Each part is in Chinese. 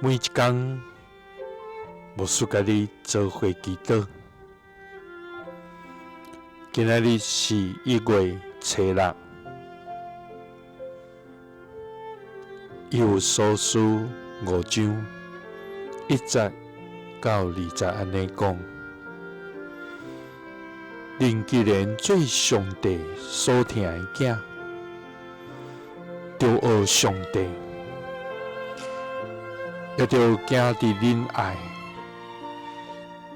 每一天，牧师甲你做伙祈祷。今仔日是1月初6，以弗所书5章1节到2节安尼讲：恁既然做上帝所疼的囝，就学上帝，也着行伫恁爱，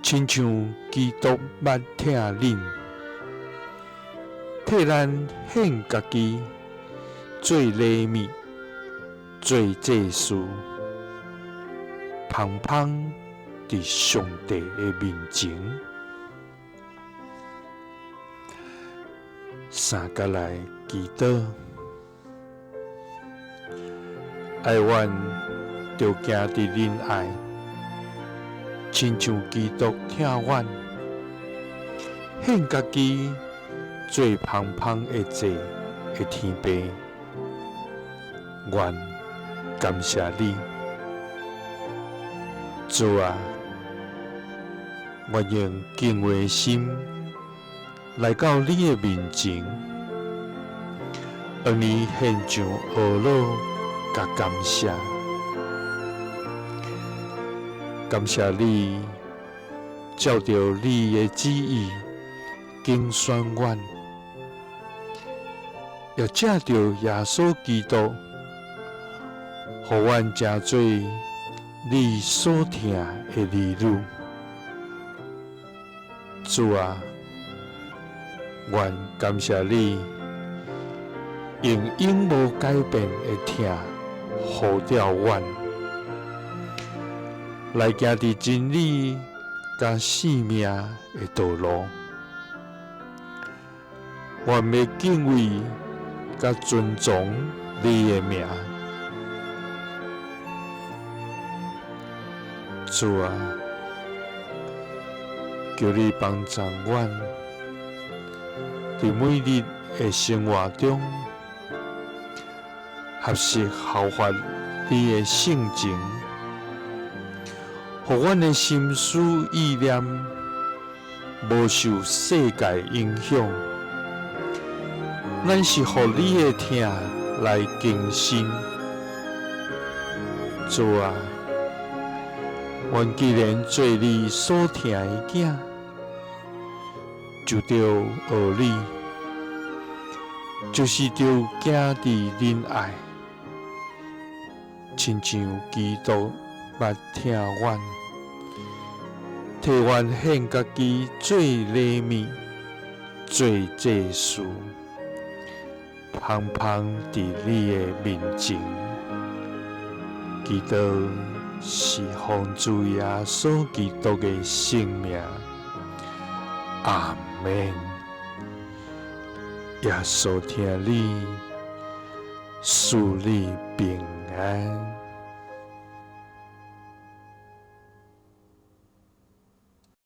亲像基督捌疼恁，替咱献家己做礼物，做祭司，芳芳伫上帝的面前。三甲来祈祷，爱愿着行伫恁爱，亲像基督疼阮，献家己做芳芳的祭的天父，愿感谢你，主啊！我用敬畏的心来到你的面前，而你献上贺乐甲感谢，感谢你照着你的旨意拣选阮，也借着耶稣基督，互阮成做你所疼的儿女。主啊！愿感谢你，用永无改变的疼护着阮，来行伫真理甲生命的道路。愿要敬畏甲尊重你的名。主啊！求你帮助阮，伫每日的生活中，合适效法你的性情，互阮的心思意念无受世界影响。咱是互你的疼来更新。主啊！阮既然做你所疼的囝，就着学你，就是着行伫恁爱，亲像基督捌疼阮，替阮献家己做礼物，做祭司，芳芳伫你的面前。祈祷是奉主耶稣基督的圣名。阿们。耶稣听你，赐你平安。